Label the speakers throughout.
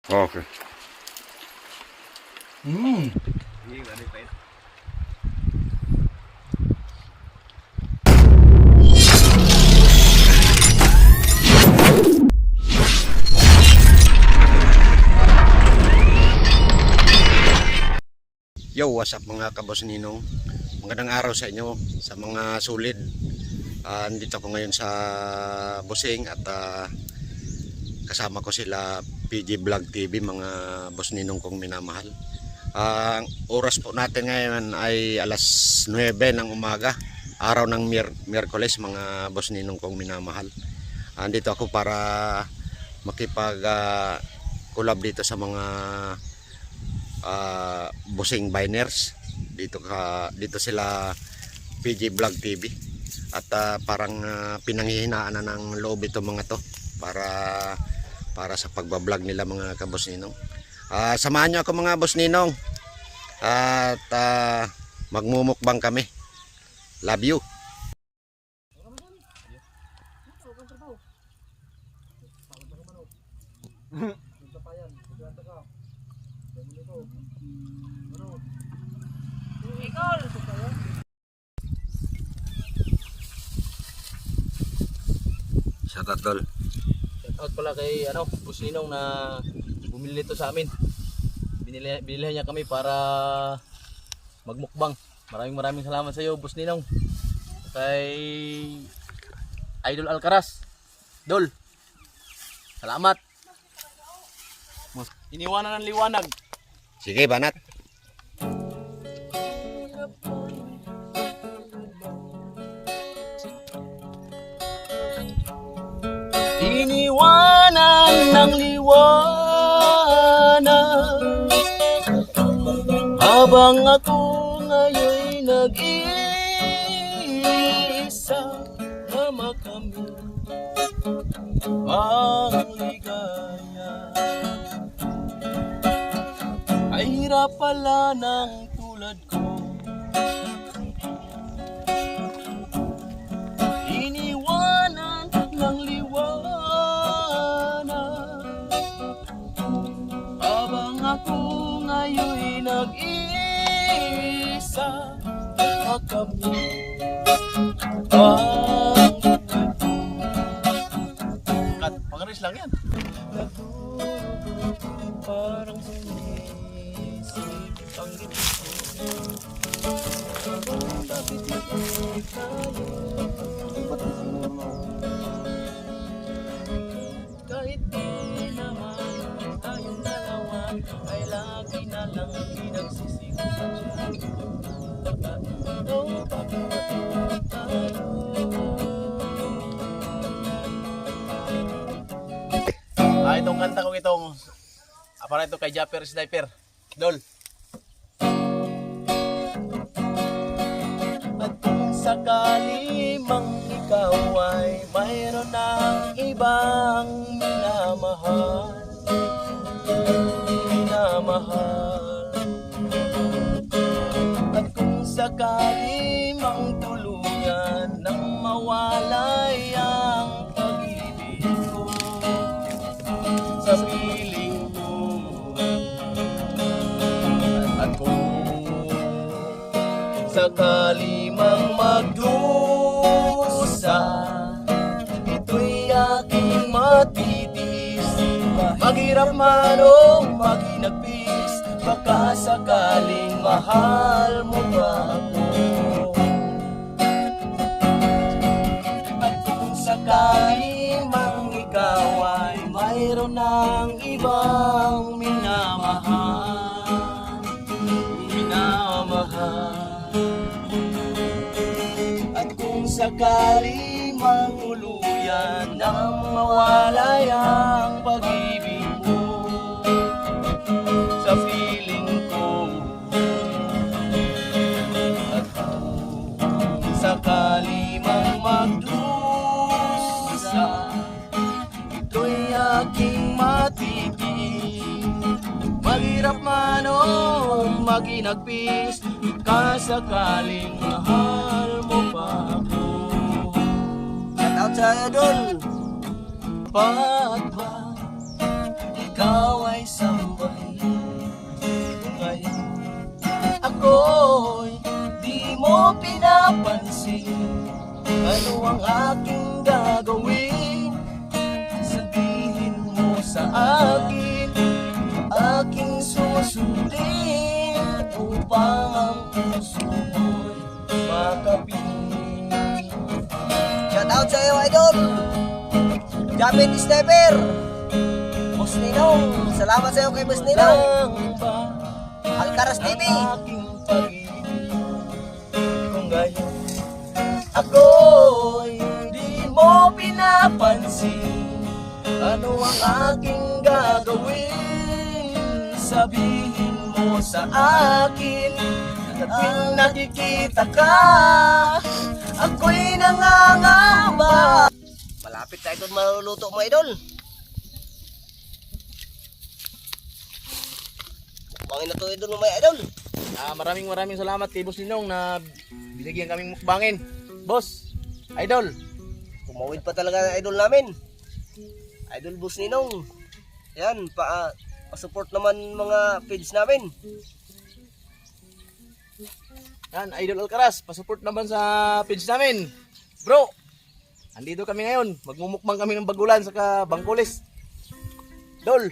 Speaker 1: Okay.
Speaker 2: Hmm.
Speaker 1: Yo, what's up mga kabos ninong? Magandang araw sa inyo, sa mga sulid. Nandito ako ngayon sa Busing at kasama ko sila PG Vlog TV, mga boss ninong kong minamahal. Ang oras po natin ngayon ay alas 9 ng umaga, araw ng Miyerkules, mga boss ninong kong minamahal. Nandito ako para makipag collab dito sa mga Busing Biners. Dito sila PG Vlog TV at parang pinanghihinaan na ng loob ito mga to para sa pagbablog nila mga kabos ninong. Samahan nyo ako mga boss ninong at magmumukbang kami. Love you. Shout out tol.
Speaker 2: Shoutout pala kay Boss Ninong na bumili nito sa amin. Binilihan niya kami para magmukbang. Maraming salamat sa iyo, Boss Ninong. Kay Idol Alcaraz. Dol. Salamat. Iniwanan ng liwanag.
Speaker 1: Sige banat.
Speaker 2: Iniwanan ng liwanag habang ako ngayon nag-iisa, kama kami ang ligaya. Ay hirap pala ng tulad ko, iniwanan ng liwanag habang ako ngayon nag-iisa, kami ang pangaris lang yan. Parang sumisip ang kahit di naman tayong dalawa ay lagi na lang pinagsisigawan. Itong kanta ko para ito kay Japper Sniper Dol. At kung sakali mang ikaw ay mayroon ng ibang minamahal, at kung sakali mang tuluyan nang mawalay ang pag-ibig ko sa piling ko, at kung sakali mang magdusa, ito'y aking matitiis. Maghirap man o maghinagpis, baka sakaling mahal mo ba ako. At kung sakaling mang ikaw ay mayroon ng ibang minamahal, at kung sakali manguluyan nang mawalay ang pag-ibig mo sa feeling ko, at kung sakali mang magdusa, ito'y aking matitis. Maghirap man o maghinagpis, kasakaling mahal mo pa ako. Shout out sa Idol. Pag ba ikaw ay
Speaker 3: ay sambahin. Ngayon ako'y di mo pinapansin. Ano ang aking gagawin? Sabihin mo sa akin, aking susundin upang ang puso mo'y makapit. Shout out sa iyo, idol! Jamin Stepper! Boss Ninong! Salamat sa iyo kay Boss Ninong! Alcaraz TV! Kung gayon ako'y di mo pinapansin, ano ang aking gagawin? Sabihin mo sa akin, at tuwing nakikita ka, ako'y nangangamba. Malapit tayo doon maluluto mo, idol. Mukbangin na to, idol, may idol.
Speaker 2: Maraming salamat kay Boss Ninong na binigyan kaming mukbangin. Boss, idol.
Speaker 3: Tumawid pa talaga ang idol namin. Idol Boss Ninong. Yan, pa-support naman mga page namin.
Speaker 2: Yan, Idol Alcaraz, pa-support naman sa page namin. Bro, andito kami ngayon. Magmumukbang kami ng bagulan sa Bangkulis. Dol.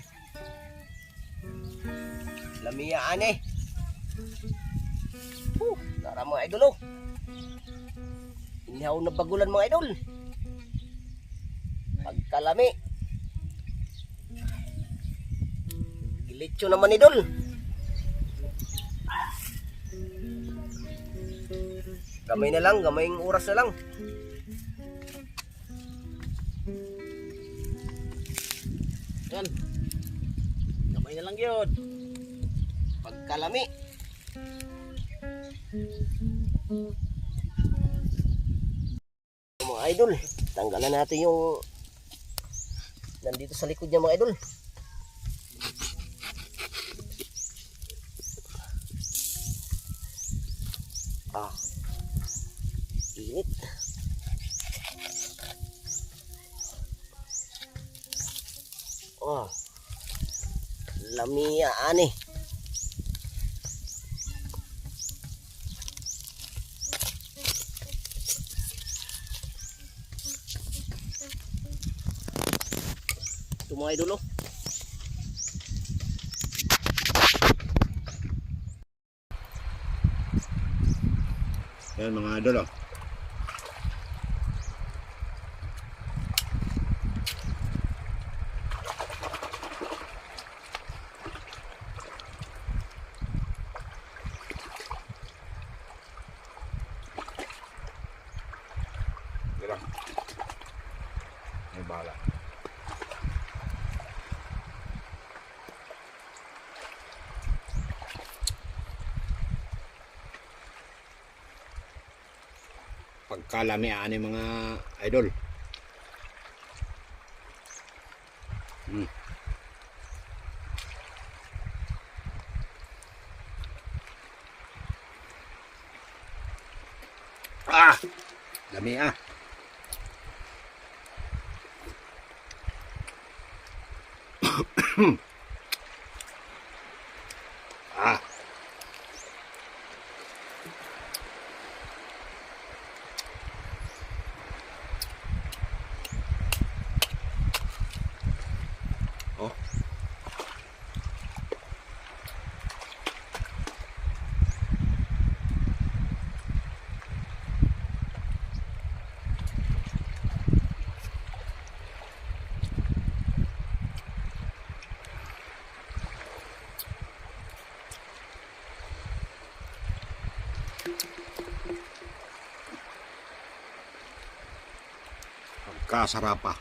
Speaker 3: Lamia ane. Tara mga idol, oh. Inihaw na bagulan mga idol. Pagkalami. Gilitsyo naman idol. Gamay na lang, gamaying oras na lang.
Speaker 2: Yan. Kamay na lang yun.
Speaker 3: Pagkalami. Mga idol, tanggalan natin yung nandito sa likod niya mga idol. Init. Lamia ani. Ito mga idol, oh.
Speaker 1: Yan mga idol, oh. Yan. May bala. Pagkalamian ni mga idol. Dami ah. Oh. Pagkasarapa.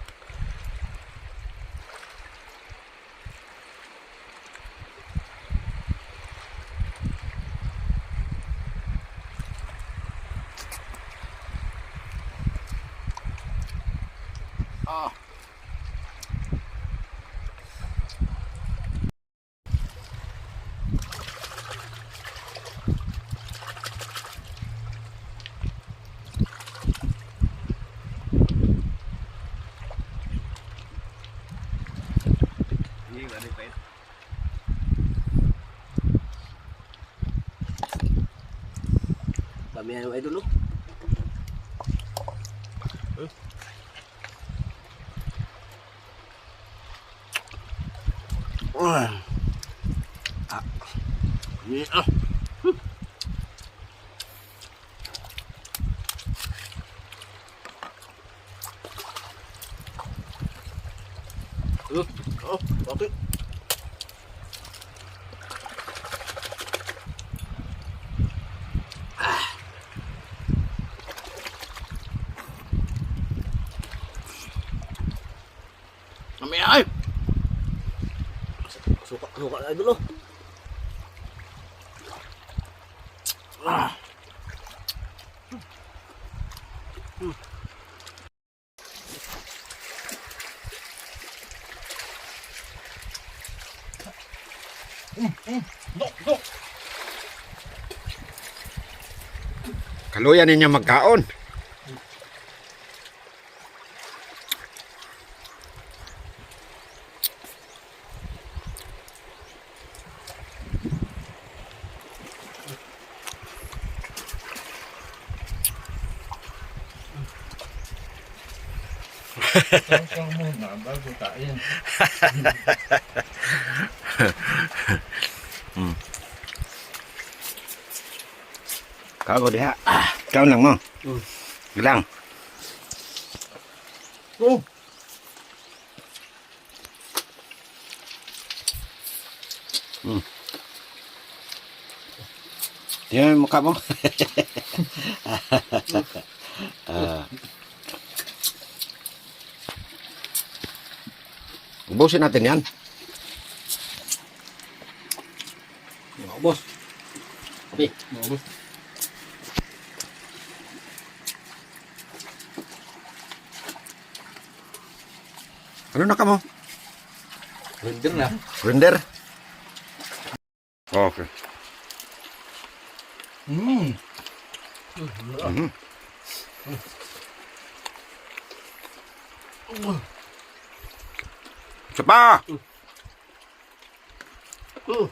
Speaker 3: Dami yan idol oh. Yeah. Oh, okay. Kami ay. Suka na idol oh.
Speaker 1: Kaluyan ninyo magkaon.
Speaker 2: Sangkang muna bago kain.
Speaker 1: Kago diha. Kaon lang mo. Gilang.
Speaker 2: Oh.
Speaker 1: Yan mukha mo. Ah. Ubusin natin yan.
Speaker 3: Boss. Okay.
Speaker 2: Maubos.
Speaker 1: Ano na ka mo?
Speaker 2: Render na.
Speaker 1: Render? Okay.
Speaker 2: Mm.
Speaker 1: Mhm. Isa pa!
Speaker 3: Yun.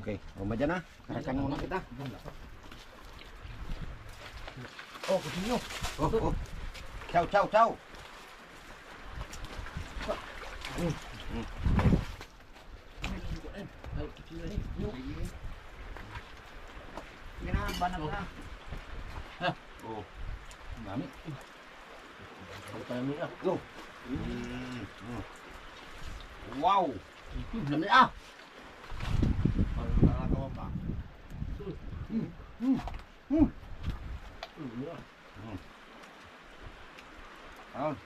Speaker 1: Okay. Umadya na. Karakan muna kita.
Speaker 2: Oh, continue.
Speaker 1: Oh, oh. Ciao, ciao, ciao. Banat na.
Speaker 2: Oh. Dami. Dami ah.
Speaker 1: Go. Wow.
Speaker 3: Dami ah.
Speaker 1: Parang nakagawa pa. Ah,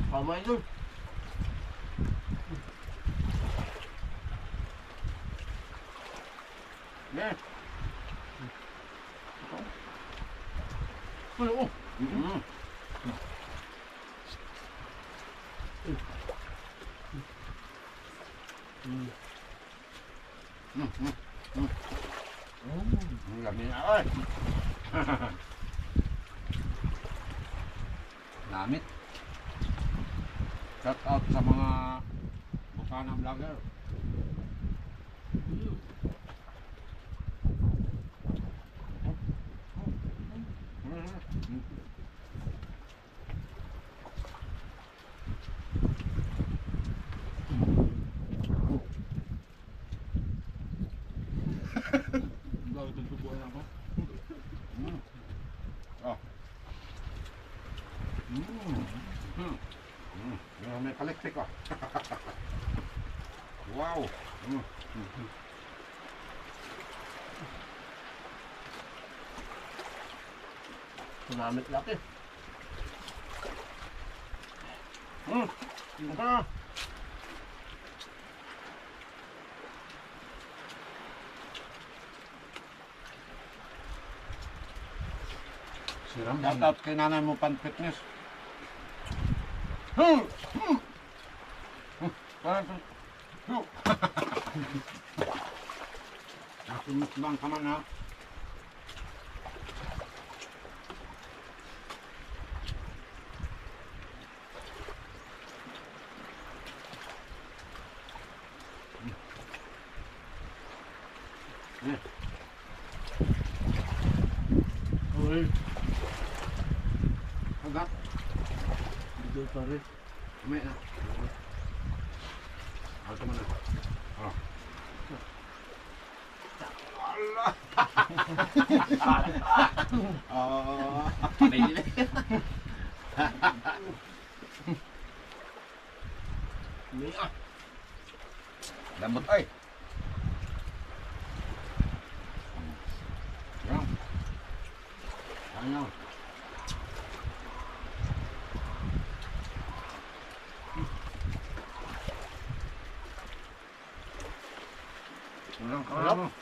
Speaker 3: Kamay dun.
Speaker 1: yeah.
Speaker 2: Oh.
Speaker 1: Mm. Ang dami na ay. Namit. Shout out sa mga bukana vlogger.
Speaker 2: Bago tutubuan ako.
Speaker 1: Oh. May kalektik oh. Wow.
Speaker 3: Sumamit laki.
Speaker 2: Siram.
Speaker 1: Shout out kay nanay mo pan fitness. Parang Mukbang ka man ha. Agad.
Speaker 2: Dito pare.
Speaker 1: Umay na. Alto mo na. Oh. Allah. Oh. Mia. Lambot ay. Yan. Ano?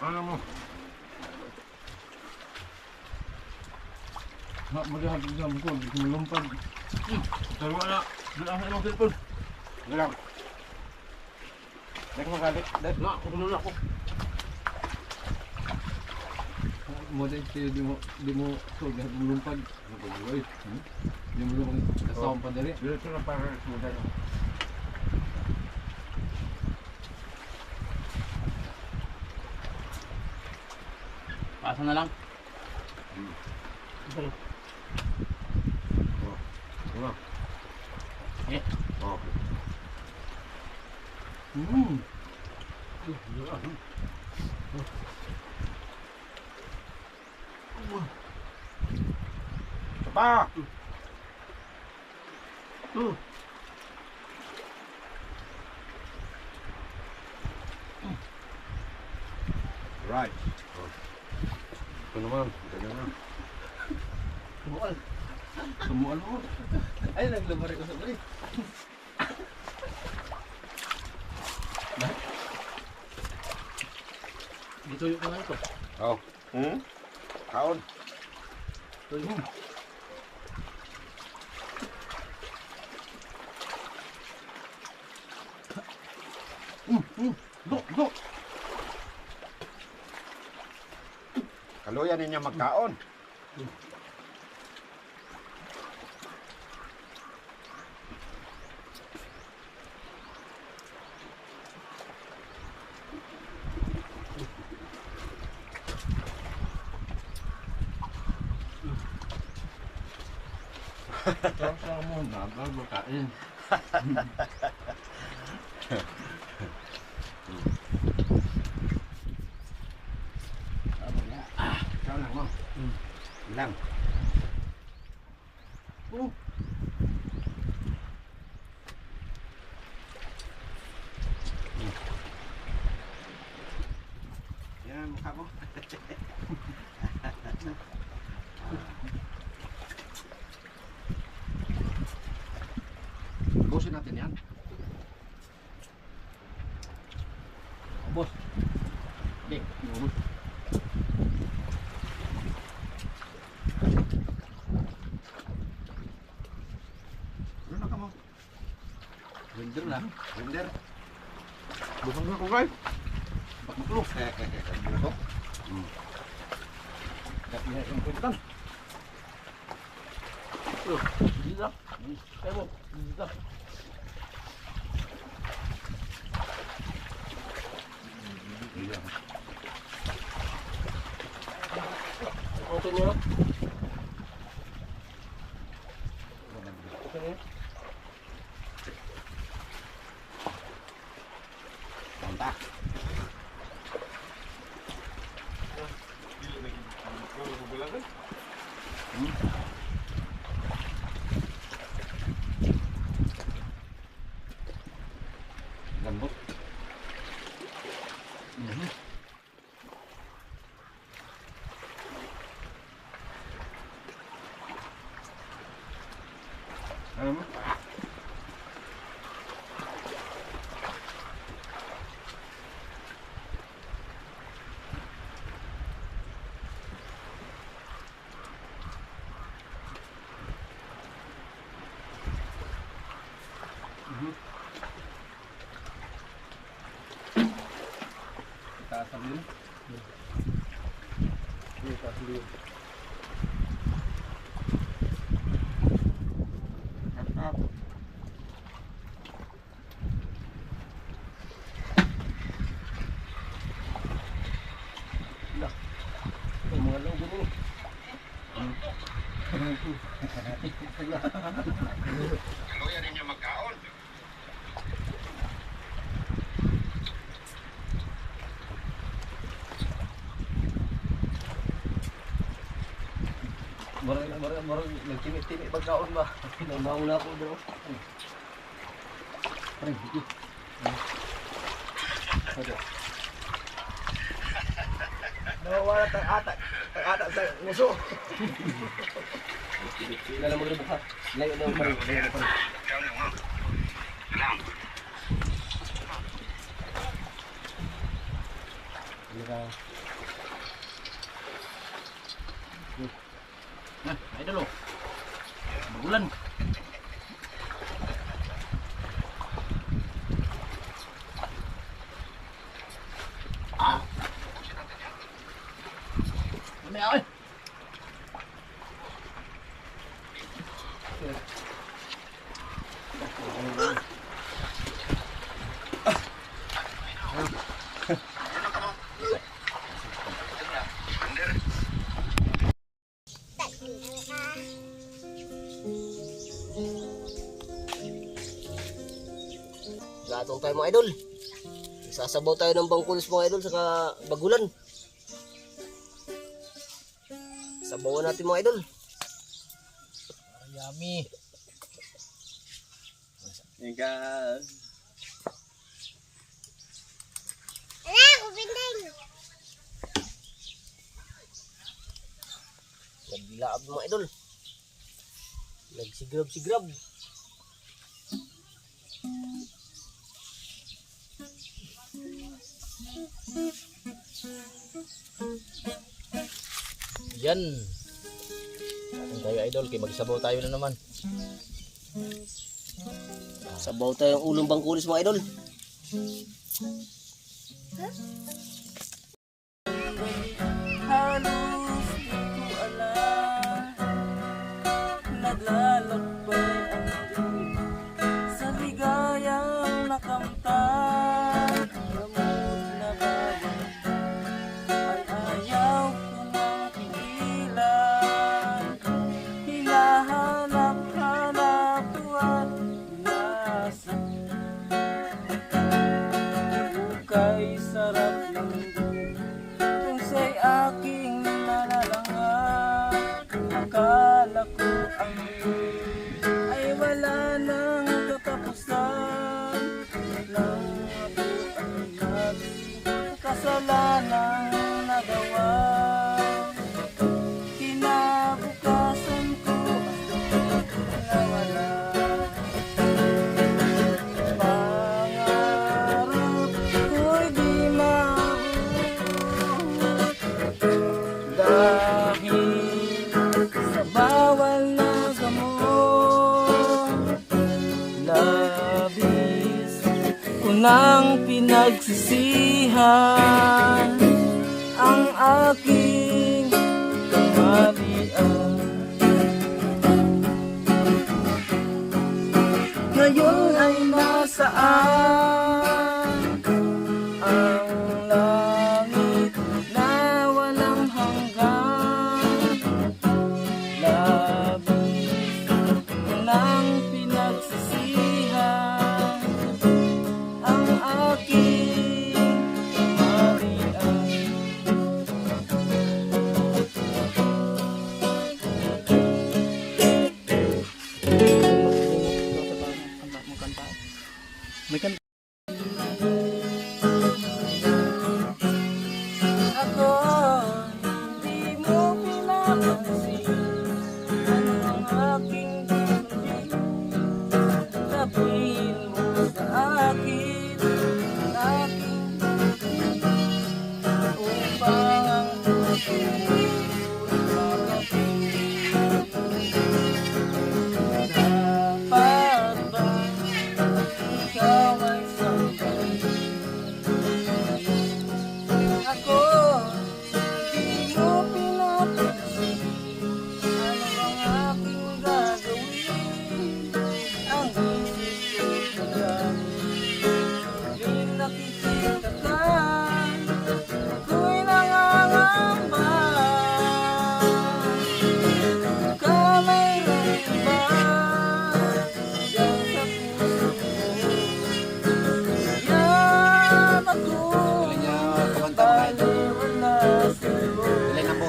Speaker 1: Ano mo?
Speaker 2: Malihat jam ko, lumpan. Taruh na. Doon ang telepon.
Speaker 1: Galang. Dek mo galit. Dek.
Speaker 2: Na, ako na ako. Mo di mo so lumpan. Ano ba yun? Di mo lumpan. Kasama pa dali.
Speaker 1: Dito na para sudah.
Speaker 2: Pasa na lang.
Speaker 1: Ano?
Speaker 2: Eh.
Speaker 1: Okay. Pa. Right. Ito naman. Ganyan na.
Speaker 2: Sumual. Sumual mo. Ay, naglabari ko sa balik. Dito yung kanal ko.
Speaker 1: Oh. Kaon.
Speaker 2: Ito yung.
Speaker 1: Look. Kaluyan ninyo magkaon.
Speaker 2: Sama mo, nabal makain.
Speaker 1: Ikaw lang mo. Lang. Yan, mukha mo. Busin natin yan.
Speaker 2: Bos. Dek, bos.
Speaker 1: Ano na ka mo?
Speaker 2: Render na.
Speaker 1: Render.
Speaker 2: Busang na ko guys. Bakmaklo.
Speaker 1: Ano to?
Speaker 2: Dati na yung puntan. Dito. Evo. Dito. Okay niyo. Okay niyo.
Speaker 1: Kontak. Lambot. Ano mo?
Speaker 2: Taas ang lino. Taas ang lino. Ang mga logo mo.
Speaker 1: Kuya ninyo magkaon.
Speaker 2: Marang nagtimi-timi pagkaon ba?
Speaker 3: Namauna ako doon. Nawawala tag-ata sa nguso.
Speaker 2: Sila lang mo buka. Layo daw pa rin. Nah, idol oh. Magulan. Mamaya oy.
Speaker 3: Gatong tayo mga idol. Sasabaw tayo ng bangkulis mga idol saka bagulan. Sabawan natin mga idol.
Speaker 2: Yummy.
Speaker 3: Nagdilaab mga idol. Nagsigrab-sigrab.
Speaker 2: Yan. Atin tayo idol, kay magsabaw tayo na naman.
Speaker 3: Sabaw tayo ng ulong bangkulis mga idol.
Speaker 4: Halos di ko alam, naglalakbay ang dilim sa ligayang nakamtan. Gamot na bawal ay ayaw ko nang pigilan. Hinahanap-hanap ko at inasa, ukay sarap ng kung sa'y aking nalalangan. Akala ko ang mundo ay wala nang katapusan. Nang abot ang laging kasalanang nagawa, kinabukasan ko ang nawala. Pangarap ko'y di mabuo dahil sa bawal na gamot. Labis ko nang pinagsisihan ang aking kamalian. Ngayon ay nasaan ang langit na walang hanggan. Labis ko nang pinagsisihan ang aking kamalian.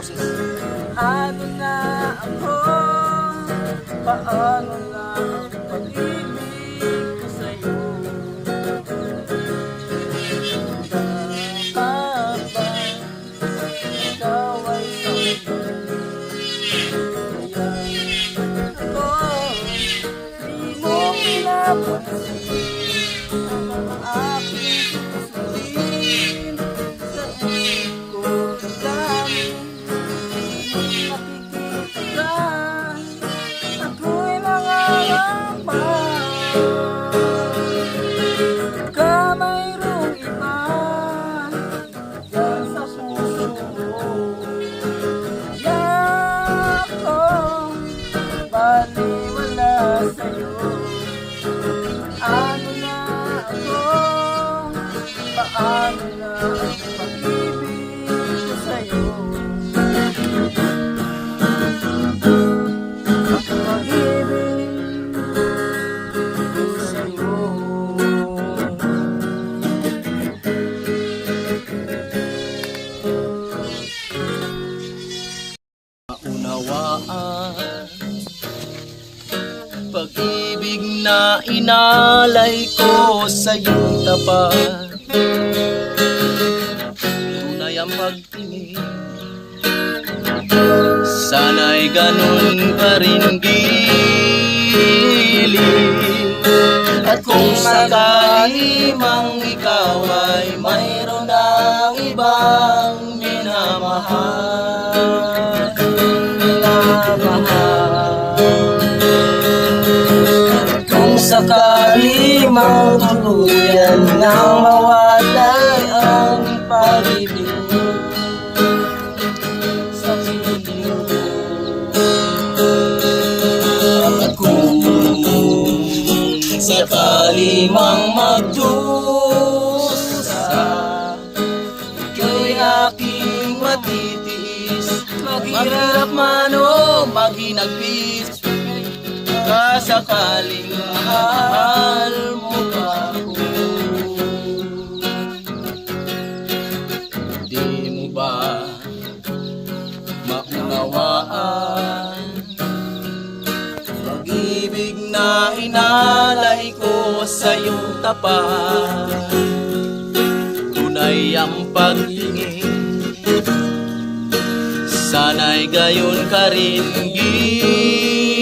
Speaker 3: boses.
Speaker 4: Ano na ako? Paano na ang pag-ibig ko sa'yo? Baba, ikaw ay something. Kaya ako, di mo pinapansin ang aking sususin sa isip ko damdamin. Nakikita ka, ako'y nangangamba. Ka mayroong iba dyan sa puso mo. Kaya ako baliwala sa'yo. Ano na ako? Paano na ang pag-ibig ko sa'yo? Pag-ibig ko sa'yo.
Speaker 2: Unawaan pag-ibig na inalay ko sa iyong tapat. Tunay ang pagtingin, sana'y ganun ka rin giliw. At kung sakali mang ikaw ay mayroon ng ibang minamahal,
Speaker 3: Kung sakali mang tuluyan nang mawalay ang pag-ibig mo sa piling ko. At kung sakali mang magdusa, ika'y aking matitiis. Maghirap man o maghinagpis, kasakaling mahal mo pa ako.
Speaker 2: di mo ba maunawaan pag-ibig na inalay ko sa iyong tapat? Tunay ang paghingi, sana'y gayon ka rin giliw.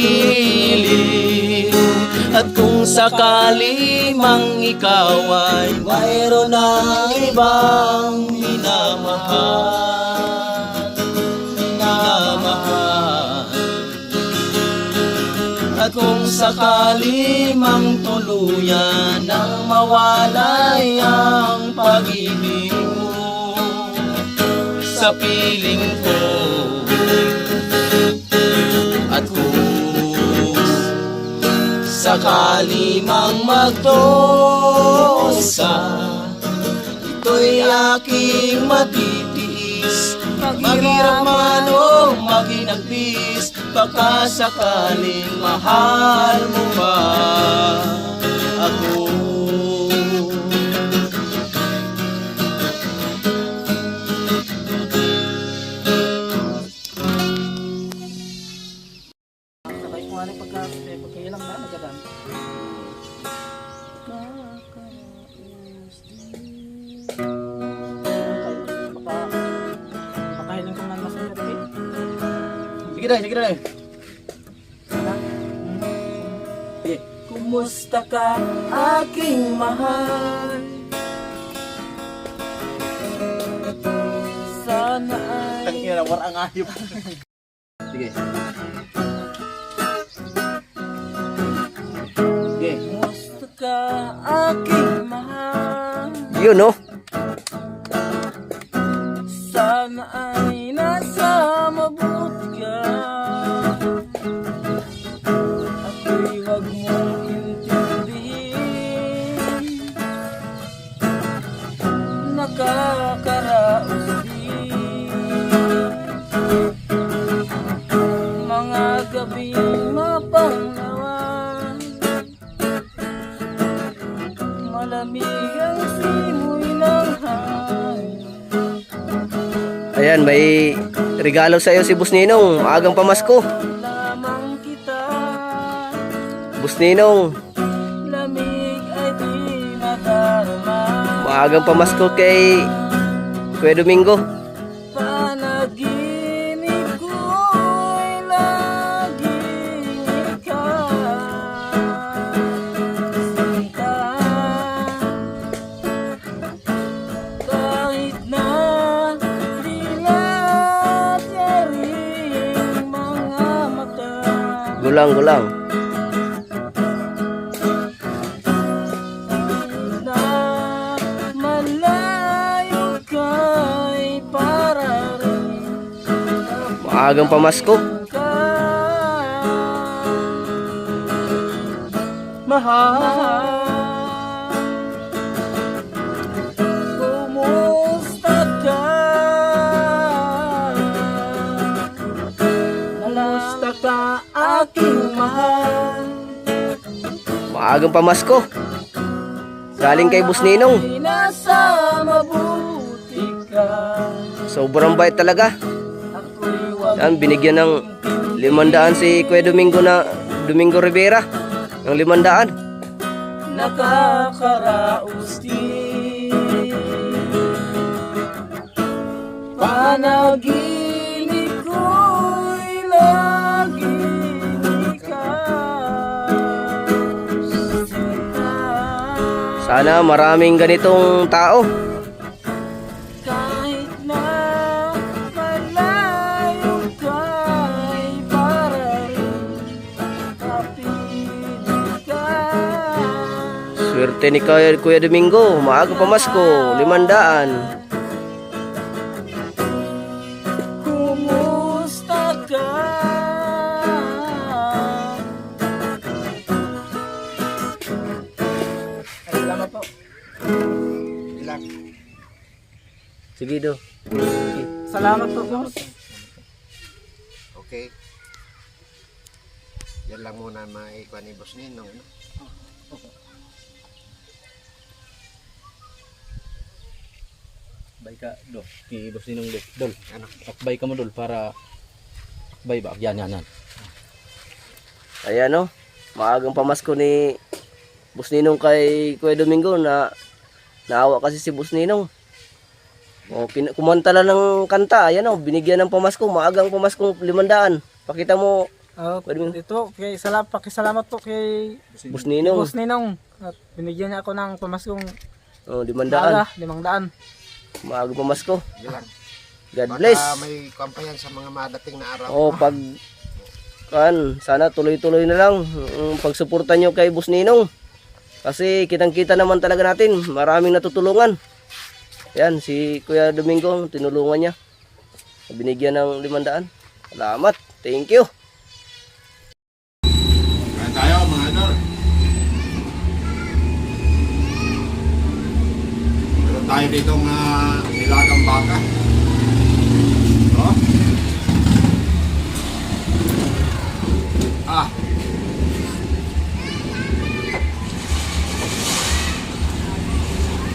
Speaker 2: At kung sakali mang ikaw ay
Speaker 3: Mayroon ng ibang minamahal,
Speaker 2: at kung sakali mang tuluyan nang mawalay ang pag-ibig mo sa piling ko. At kung sakali mang magdosa, ito'y aking matitiis. Maghirap man o maghinagpis, baka sakaling mahal mo ba ako?
Speaker 4: Sabay ko nga rin pagkailang na magadan. Makahiling ko na mas magabi.
Speaker 2: Sige na, sige na. Sige.
Speaker 4: Kumusta ka, aking mahal? Sana ay
Speaker 2: Tangina na, warang ayop. Sige. Sige.
Speaker 4: kumusta ka, aking mahal?
Speaker 3: Yun no?
Speaker 4: Sana ay nasa mabuti ka. Ako'y wag mong intindihin, nakakaraos din mga gabing mapanglawan. Malamig ang simoy ng hangin.
Speaker 3: Ayan, may regalo sa iyo si Boss Ninong. Maagang pamasko.
Speaker 4: lamang kita.
Speaker 3: Boss Ninong,
Speaker 4: Lamig ay di nadarama.
Speaker 3: maagang pamasko kay Kuya Domingo.
Speaker 4: Panaginip ko'y laging ikaw. Sinta, kahit na dilat yaring mga mata.
Speaker 3: Gulang.
Speaker 4: Na malayo ka'y para rin
Speaker 3: Maagang pamasko.
Speaker 4: ka. Mahal, kumusta ka? Kumusta ka, aking mahal?
Speaker 3: Maagang pamasko. Galing kay Boss Ninong.
Speaker 4: Ay nasa mabuti ka.
Speaker 3: Sobrang bait talaga.
Speaker 4: Ako'y wag
Speaker 3: Yan, binigyan ng 500 si Kuya Domingo Rivera. Ng 500.
Speaker 4: nakakaraos din. Panaginip ko'y laging ikaw. Sinta,
Speaker 3: Sana maraming ganitong tao.
Speaker 4: kahit na malayo ka'y para rin kapiling ka.
Speaker 3: Swerte ni Kuya Domingo. Maagang pamasko. 500.
Speaker 4: Kumusta ka? Ay, salamat po.
Speaker 3: Sige do.
Speaker 4: Salamat po, boss.
Speaker 1: Okay. Yan lang muna maikuha ni Boss Ninong. Ano?
Speaker 2: Bay ka, do. Ni Boss Ninong do. Dol.
Speaker 1: Ano?
Speaker 2: Akbay ka mo dol para bay ba? Yan.
Speaker 3: Ayan o. Maagang pamasko ni Boss Ninong kay Kuya Domingo na naawa kasi si Boss Ninong. O, kumanta lang ng kanta. Ayan o. Binigyan ng pamasko. Maagang pamasko 500. Pakita mo, Pwede mo-
Speaker 5: Ito, pakisalamat po kay
Speaker 3: Boss Ninong.
Speaker 5: Boss Ninong. At binigyan niya ako ng pamaskong
Speaker 3: O, 500.
Speaker 5: 500.
Speaker 3: Maagang pamasko.
Speaker 1: Yan lang.
Speaker 3: God
Speaker 1: Baka
Speaker 3: bless.
Speaker 1: may kampayan sa mga madating na araw.
Speaker 3: O, sana tuloy-tuloy na lang ang pagsuporta nyo kay Boss Ninong. Kasi kitang-kita naman talaga natin. Maraming natutulungan. Yan, si Kuya Domingo, tinulungan niya. Binigyan ng 500. Salamat. Thank you.
Speaker 1: Kaya tayo mga idol. Meron tayo ditong nilagang baka. Oh.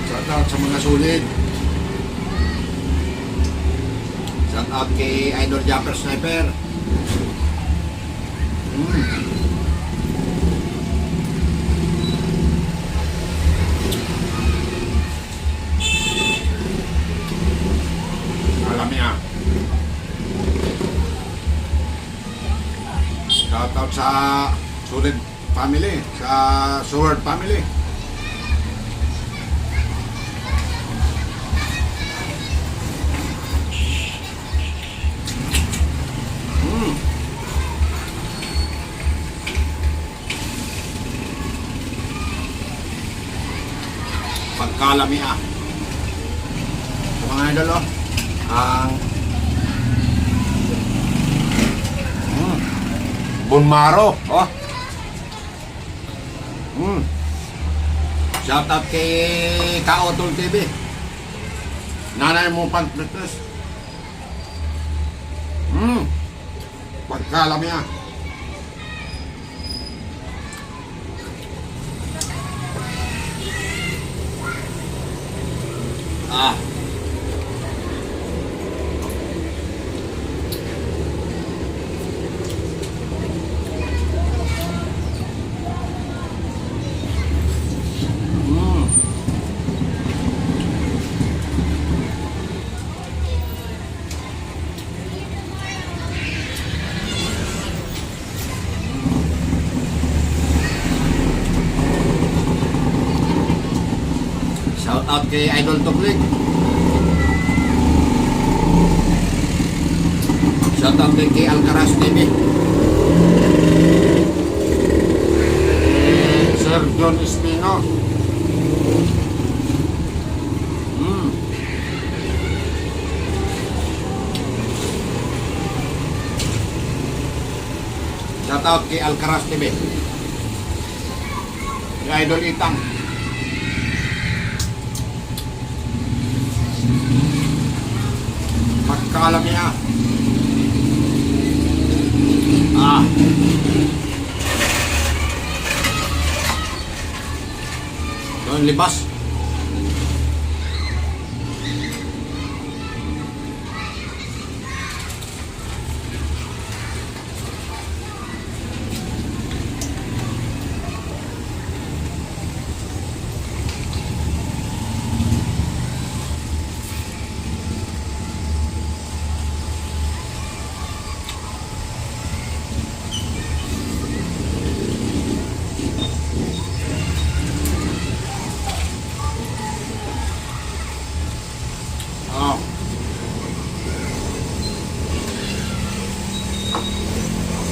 Speaker 1: Shout out sa mga sulit. Shout out kay Idol Japper Sniper. Alam niya. Shout out sa Sulit family, sa Sword family. Pagkalamiha. Ito mga idol, oh. Ang Bunmaro, oh. Shout out kay Kaotol TV. Nanay mo pagpritis. Pagkalamiha. out kay Idol Tuklik. Shout out din kay Alcaraz TV. Sir John Espino. Shout out kay Alcaraz TV. Kay Idol Itang. Magkaalam niya. Doon libas.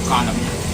Speaker 1: Kalam niya.